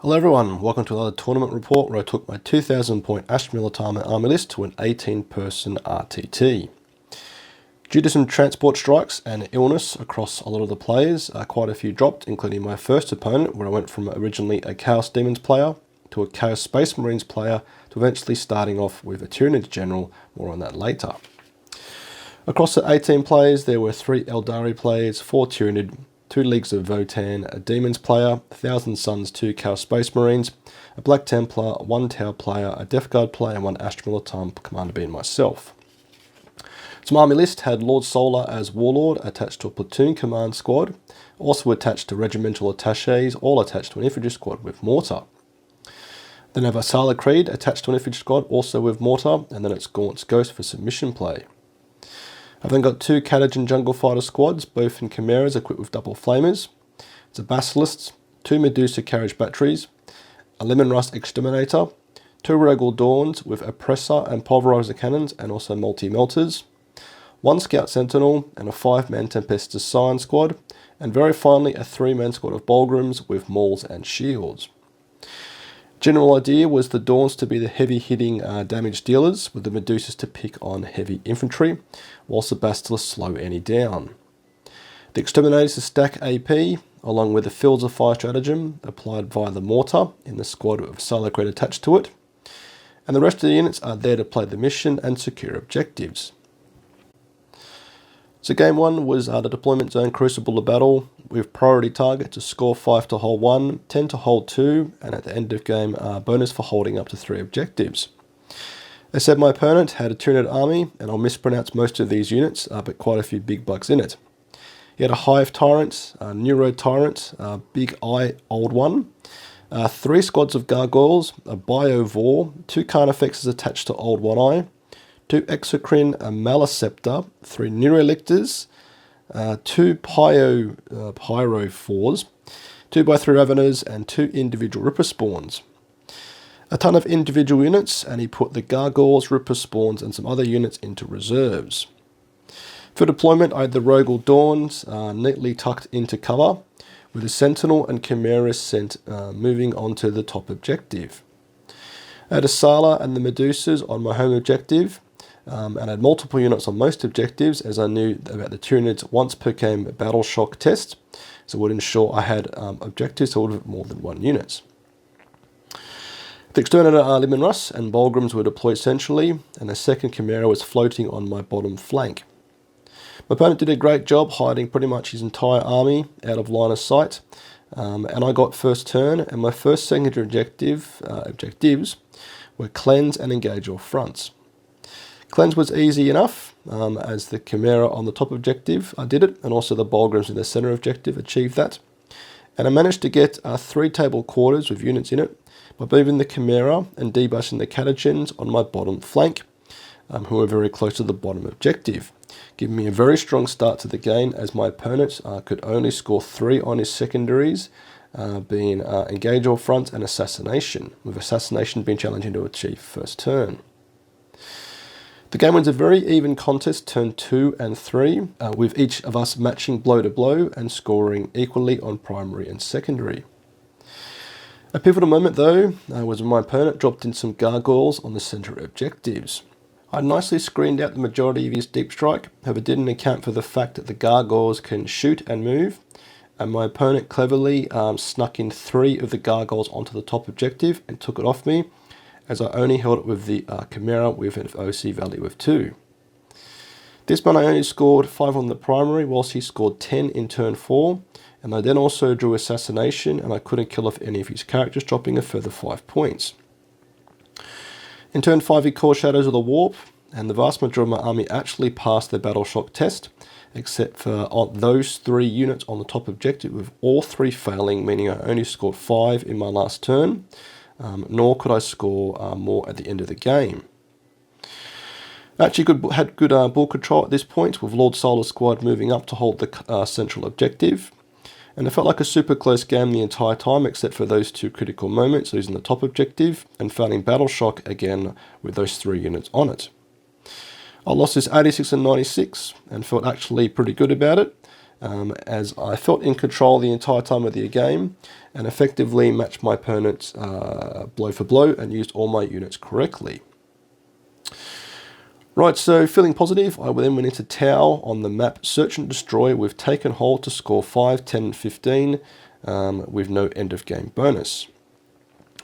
Hello everyone, welcome to another tournament report where I took my 2000 point Astra Militarum army list to an 18 person RTT. Due to some transport strikes and illness across a lot of the players, quite a few dropped, including my first opponent where I went from originally a Chaos Demons player to a Chaos Space Marines player to eventually starting off with a Tyranids General, more on that later. Across the 18 players there were 3 Eldari players, 4 Tyranid, 2 Leagues of Votann, a Demons player, 1,000 Suns, 2 Chaos Space Marines, a Black Templar, 1 Tau player, a Death Guard player, and 1 Astra Militarum commander being myself. So my army list had Lord Solar as Warlord attached to a Platoon command squad, also attached to Regimental Attaches, all attached to an Infantry squad with Mortar. Then I have a Sala Creed attached to an Infantry squad, also with Mortar, and then it's Gaunt's Ghost for submission play. I've then got 2 Catagen Jungle Fighter squads, both in Chimeras equipped with double flamers. It's a Basilisks, 2 Medusa carriage batteries, a Lemon Rust Exterminator, 2 Regal Dawns with Oppressor and Pulverizer cannons and also multi-melters, 1 Scout Sentinel and a 5-man Tempestus Scion squad, and very finally a 3-man squad of Bulgrums with Mauls and Shields. General idea was the Dawns to be the heavy-hitting damage dealers, with the Medusas to pick on heavy infantry, whilst the Basilisks slow any down. The Exterminators to stack AP, along with the Fields of Fire stratagem applied via the Mortar in the squad with Sala Creed attached to it, and the rest of the units are there to play the mission and secure objectives. So game 1 was the deployment zone Crucible of Battle, with priority target to score 5 to hold 1, 10 to hold 2, and at the end of game bonus for holding up to 3 objectives. As said, my opponent had a Tyranid army, and I'll mispronounce most of these units, but quite a few big bugs in it. He had a Hive Tyrant, a Neuro Tyrant, a Big Eye Old One, 3 squads of Gargoyles, a Biovore, 2 Carnifexes attached to Old One Eye, 2 Exocrine, a Maliceptor, 3 Neurolictors, 2 Pyrophores, 2x3 Raveners, and 2 individual Ripper Spawns. A ton of individual units, and he put the Gargoyles, Ripper Spawns, and some other units into reserves. For deployment, I had the Regal Dawns neatly tucked into cover, with the Sentinel and Chimera sent moving on to the top objective. I had a Sala and the Medusas on my home objective, and I had multiple units on most objectives, as I knew about the Tyranids once per game battle shock test, so it would ensure I had objectives to order more than 1 unit. The Exterminator Lemon Rust and Bulgrums were deployed centrally, and the second Chimera was floating on my bottom flank. My opponent did a great job hiding pretty much his entire army out of line of sight, and I got first turn, and my first secondary objectives were Cleanse and Engage all fronts. Cleanse was easy enough, as the Chimera on the top objective did it, and also the Bulgrums in the center objective achieved that. And I managed to get 3 table quarters with units in it by moving the Chimera and debushing the Catagens on my bottom flank, who were very close to the bottom objective, giving me a very strong start to the game, as my opponent could only score 3 on his secondaries, being Engage all fronts and Assassination, with Assassination being challenging to achieve first turn. The game was a very even contest turn 2 and 3, with each of us matching blow to blow and scoring equally on primary and secondary. A pivotal moment though was when my opponent dropped in some Gargoyles on the centre objectives. I nicely screened out the majority of his deep strike, however didn't account for the fact that the Gargoyles can shoot and move, and my opponent cleverly snuck in 3 of the Gargoyles onto the top objective and took it off me, as I only held it with the Chimera with an OC value of 2. This one I only scored 5 on the primary, whilst he scored 10 in turn 4, and I then also drew Assassination, and I couldn't kill off any of his characters, dropping a further 5 points. In turn 5 he called Shadows of the Warp, and the vast majority of my army actually passed their battle shock test, except for those 3 units on the top objective, with all 3 failing, meaning I only scored 5 in my last turn, nor could I score more at the end of the game. I actually had good ball control at this point, with Lord Solar's squad moving up to hold the central objective, and it felt like a super close game the entire time, except for those 2 critical moments, losing the top objective and failing battle shock again with those 3 units on it. I lost this 86 and 96 and felt actually pretty good about it, as I felt in control the entire time of the game and effectively matched my opponent's blow for blow and used all my units correctly. Right, so feeling positive, I then went into Tau on the map Search and Destroy with Taken Hold to score 5, 10 and 15 with no end of game bonus.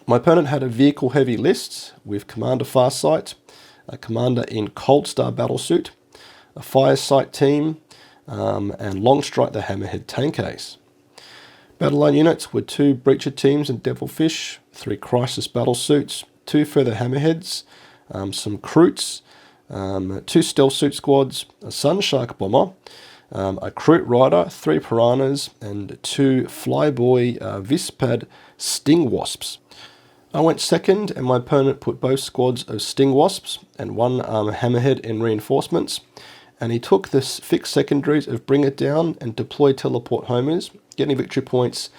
My opponent had a vehicle heavy list with Commander Farsight, a Commander in Cold Star Battlesuit, a Firesight team, and Longstrike the Hammerhead tank ace. Battle line units were 2 Breacher teams and Devilfish, 3 Crisis Battlesuits, 2 further Hammerheads, some Kroots, 2 Stealth Suit squads, a Sunshark Bomber, a Kroot Rider, 3 Piranhas, and 2 Flyboy Vispad Sting Wasps. I went second, and my opponent put both squads of Sting Wasps and 1 Hammerhead in reinforcements, and he took the fixed secondaries of Bring It Down and Deploy Teleport Homers, getting victory points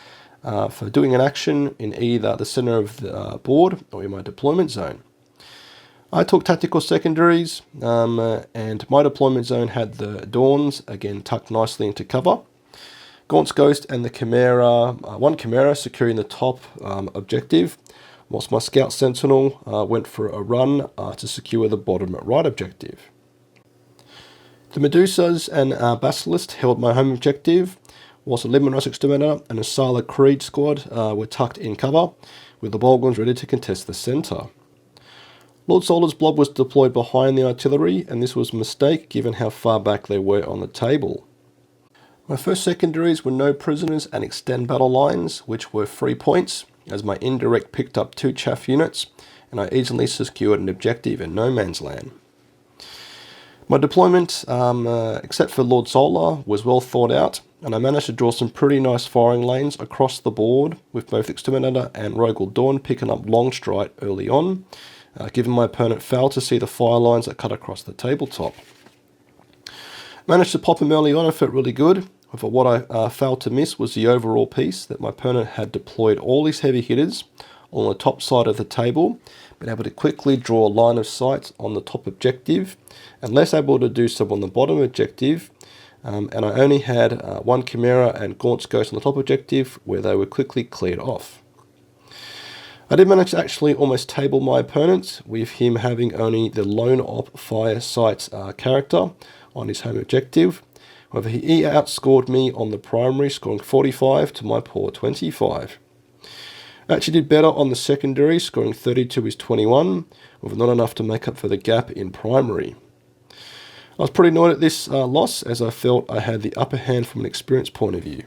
for doing an action in either the center of the board or in my deployment zone. I took tactical secondaries, and my deployment zone had the Dawns, again tucked nicely into cover. Gaunt's Ghost and the Chimera, 1 Chimera securing the top objective, whilst my Scout Sentinel went for a run to secure the bottom right objective. The Medusas and Basilisk held my home objective, whilst a Limnos Exterminator and a Sala Creed squad were tucked in cover, with the Bolgons ready to contest the centre. Lord Solar's blob was deployed behind the artillery, and this was a mistake given how far back they were on the table. My first secondaries were no prisoners and extend battle lines, which were 3 points, as my indirect picked up 2 chaff units, and I easily secured an objective in no man's land. My deployment, except for Lord Solar, was well thought out, and I managed to draw some pretty nice firing lanes across the board, with both Exterminator and Rogal Dawn picking up Longstrike early on, given my opponent failed to see the fire lines that cut across the tabletop. Managed to pop him early on and felt really good, but what I failed to miss was the overall piece that my opponent had deployed all his heavy hitters on the top side of the table, been able to quickly draw a line of sight on the top objective, and less able to do so on the bottom objective, and I only had 1 Chimera and Gaunt's Ghost on the top objective, where they were quickly cleared off. I did manage to actually almost table my opponent, with him having only the Lone Op Firesight character on his home objective. However, he outscored me on the primary, scoring 45 to my poor 25. I actually did better on the secondary, scoring 30 to his 21, with not enough to make up for the gap in primary. I was pretty annoyed at this loss, as I felt I had the upper hand from an experience point of view.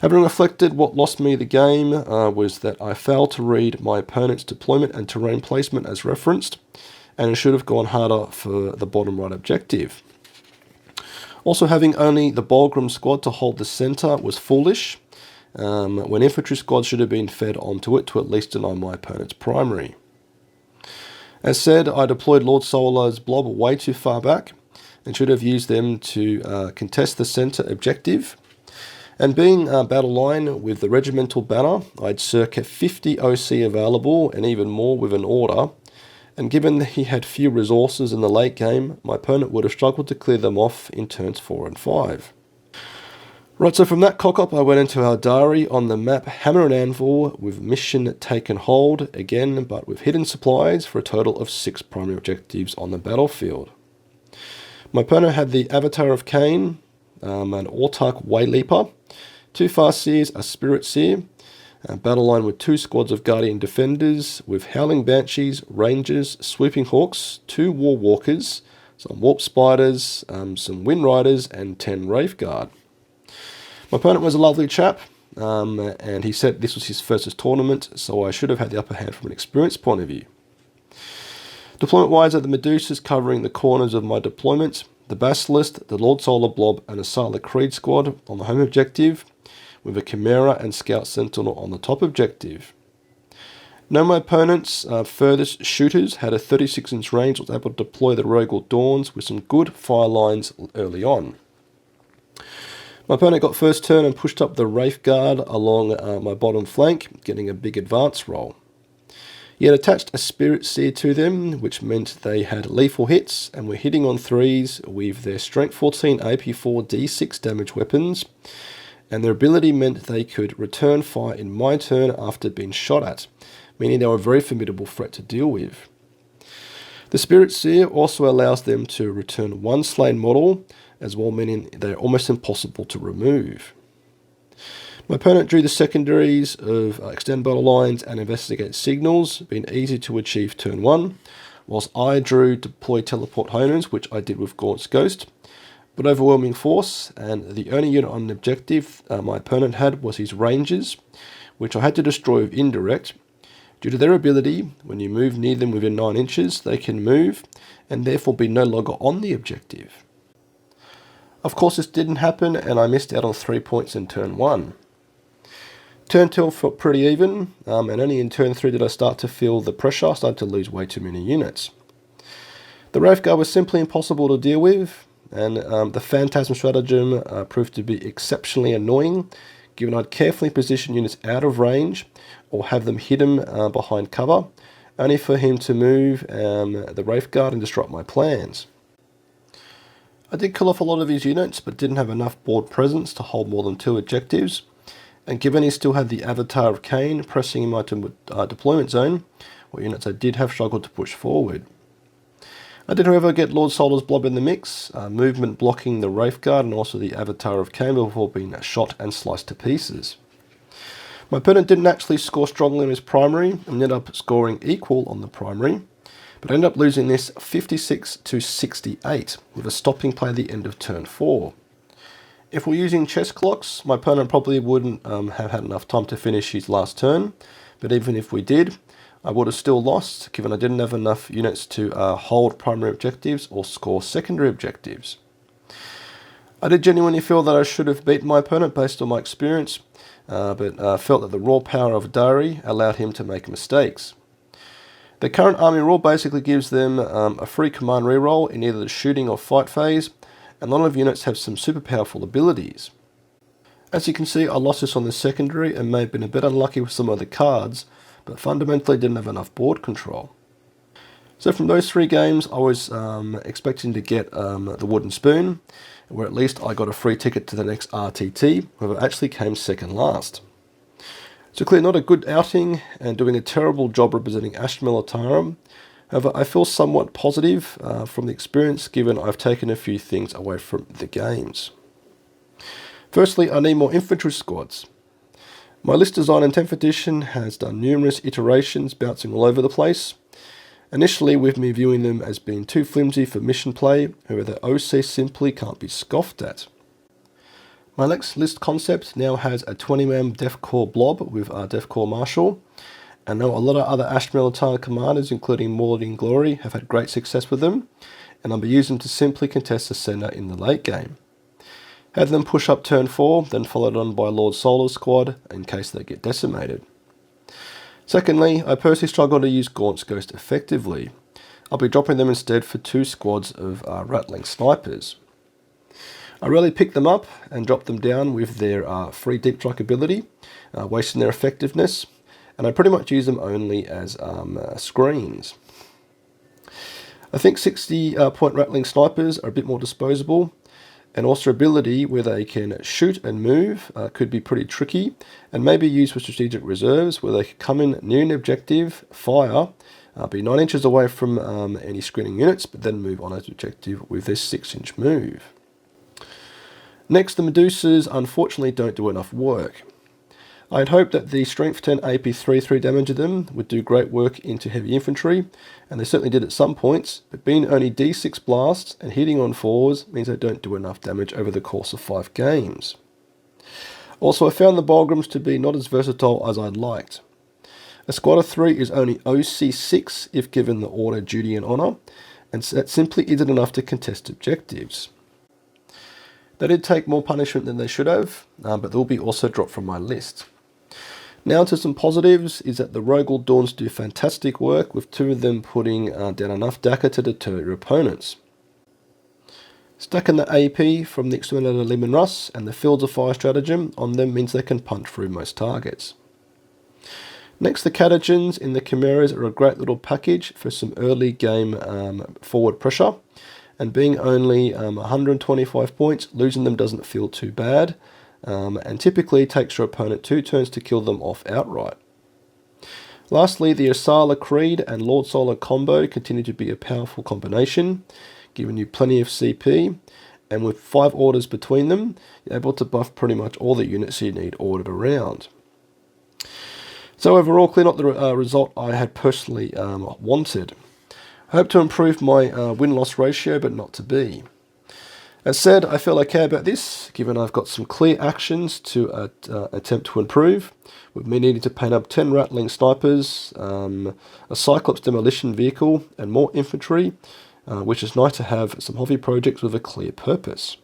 Having reflected, what lost me the game was that I failed to read my opponent's deployment and terrain placement as referenced, and it should have gone harder for the bottom right objective. Also, having only the Bolgrim squad to hold the centre was foolish, when infantry squads should have been fed onto it to at least deny my opponent's primary. As said, I deployed Lord Solar's blob way too far back, and should have used them to contest the centre objective. And being battle line with the regimental banner, I had circa 50 OC available, and even more with an order, and given that he had few resources in the late game, my opponent would have struggled to clear them off in turns 4 and 5. Right, so from that cock-up I went into our diary on the map Hammer and Anvil with mission Taken Hold, again but with hidden supplies, for a total of 6 primary objectives on the battlefield. My opponent had the Avatar of Cain, an Autarch Wayleaper, 2 Farseers, a Spirit Seer, a battle line with 2 squads of Guardian Defenders, with Howling Banshees, Rangers, Swooping Hawks, 2 War Walkers, some Warp Spiders, some Wind Riders, and 10 Wraith Guard. My opponent was a lovely chap, and he said this was his first tournament, so I should have had the upper hand from an experience point of view. Deployment-wise, are the Medusas covering the corners of my deployment, the Basilisk, the Lord Solar Blob, and a Sala Creed squad on the home objective, with a Chimera and Scout Sentinel on the top objective. Now my opponent's furthest shooters had a 36-inch range, was able to deploy the Rogal Dawns with some good fire lines early on. My opponent got first turn and pushed up the Wraith Guard along my bottom flank, getting a big advance roll. He had attached a Spirit Seer to them, which meant they had lethal hits and were hitting on 3s with their Strength 14 AP4 D6 damage weapons, and their ability meant they could return fire in my turn after being shot at, meaning they were a very formidable threat to deal with. The Spirit Seer also allows them to return one slain model, as well, meaning they're almost impossible to remove. My opponent drew the secondaries of Extend Battle Lines and Investigate Signals, being easy to achieve turn 1, whilst I drew Deploy Teleport Honers, which I did with Gaunt's Ghost. But overwhelming force, and the only unit on an objective my opponent had was his Rangers, which I had to destroy with Indirect. Due to their ability, when you move near them within 9 inches, they can move, and therefore be no longer on the objective. Of course this didn't happen, and I missed out on 3 points in turn 1. Turn 2 felt pretty even, and only in turn 3 did I start to feel the pressure. I started to lose way too many units. The Wraith Guard was simply impossible to deal with, and the Phantasm stratagem proved to be exceptionally annoying, given I'd carefully position units out of range or have them hit him behind cover, only for him to move the Wraith Guard and disrupt my plans. I did kill off a lot of his units, but didn't have enough board presence to hold more than 2 objectives, and given he still had the Avatar of Cain pressing in my deployment zone, what units I did have struggled to push forward. I did, however, get Lord Solar's Blob in the mix, movement blocking the Wraith Guard and also the Avatar of Cain before being shot and sliced to pieces. My opponent didn't actually score strongly on his primary and ended up scoring equal on the primary, but I ended up losing this 56 to 68 with a stopping play at the end of turn 4. If we're using chess clocks, my opponent probably wouldn't have had enough time to finish his last turn, but even if we did, I would have still lost, given I didn't have enough units to hold primary objectives or score secondary objectives. I did genuinely feel that I should have beaten my opponent based on my experience, but felt that the raw power of Dari allowed him to make mistakes. The current army rule basically gives them a free command reroll in either the shooting or fight phase, and a lot of units have some super powerful abilities. As you can see, I lost this on the secondary and may have been a bit unlucky with some of the cards, but fundamentally didn't have enough board control. So from those 3 games, I was expecting to get the wooden spoon, where at least I got a free ticket to the next RTT, however I actually came second last. So clearly not a good outing, and doing a terrible job representing Astra Militarum. However, I feel somewhat positive from the experience, given I've taken a few things away from the games. Firstly, I need more infantry squads. My list design in 10th edition has done numerous iterations, bouncing all over the place. Initially with me viewing them as being too flimsy for mission play, however the OC simply can't be scoffed at. My next list concept now has a 20-man Death Corps blob with our Death Corps Marshal. I know a lot of other Astra Militarum commanders, including Mordin Glory, have had great success with them, and I'll be using them to simply contest the centre in the late game. Have them push up turn 4, then followed on by Lord Solar's squad in case they get decimated. Secondly, I personally struggle to use Gaunt's Ghost effectively. I'll be dropping them instead for 2 squads of Rattling Snipers. I rarely pick them up and drop them down with their free deep strike ability, wasting their effectiveness, and I pretty much use them only as screens. I think 60-point Rattling Snipers are a bit more disposable, and also ability where they can shoot and move could be pretty tricky, and maybe used for strategic reserves where they could come in near an objective, fire, be 9 inches away from any screening units, but then move on an objective with this 6-inch move. Next, the Medusas unfortunately don't do enough work. I had hoped that the Strength 10 AP3 damage of them would do great work into heavy infantry, and they certainly did at some points, but being only D6 blasts and hitting on 4s means they don't do enough damage over the course of 5 games. Also, I found the Bulgrams to be not as versatile as I'd liked. A squad of 3 is only OC6 if given the order, duty and honour, and that simply isn't enough to contest objectives. They did take more punishment than they should have, but they'll be also dropped from my list. Now to some positives is that the Rogel Dawns do fantastic work, with 2 of them putting down enough DACA to deter your opponents. Stacking the AP from the Exterminator Leman Russ and the Fields of Fire stratagem on them means they can punch through most targets. Next, the catagens in the Chimeras are a great little package for some early game forward pressure. And being only 125 points, losing them doesn't feel too bad, and typically takes your opponent 2 turns to kill them off outright. Lastly, the Asala Creed and Lord Solar combo continue to be a powerful combination, giving you plenty of CP, and with 5 orders between them, you're able to buff pretty much all the units you need ordered around. So overall, clearly not the result I had personally wanted. I hope to improve my win-loss ratio, but not to be. As said, I feel okay about this, given I've got some clear actions to attempt to improve, with me needing to paint up 10 rattling snipers, a Cyclops demolition vehicle, and more infantry, which is nice to have some hobby projects with a clear purpose.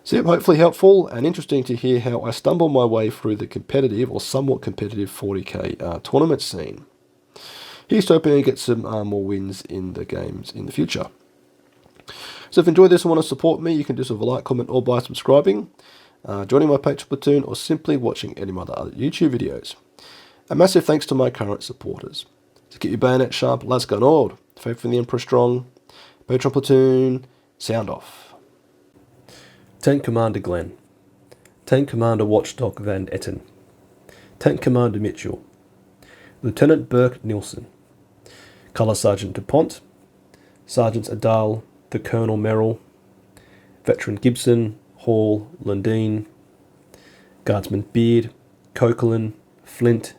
So hopefully helpful and interesting to hear how I stumble my way through the competitive or somewhat competitive 40k tournament scene. Here's to hoping to get some more wins in the games in the future. So if you enjoyed this and want to support me, you can do so with a like, comment, or by subscribing, joining my Patreon Platoon, or simply watching any of my other YouTube videos. A massive thanks to my current supporters. So keep your bayonet sharp, let's go onward. Faith in the Emperor strong. Patreon Platoon, sound off. Tank Commander Glenn, Tank Commander Watchdog Van Etten, Tank Commander Mitchell, Lieutenant Burke Nielsen, Colour Sergeant DuPont, Sergeants Adal, the Colonel Merrill, Veteran Gibson, Hall, Lundeen, Guardsman Beard, Coquelin, Flint,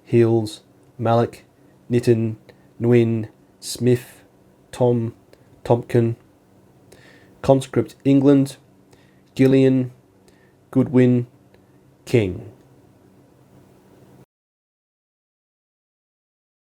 Hills, Malik, Nitton, Nguyen, Smith, Tom, Tompkin, Conscript England, Gillian, Goodwin, King.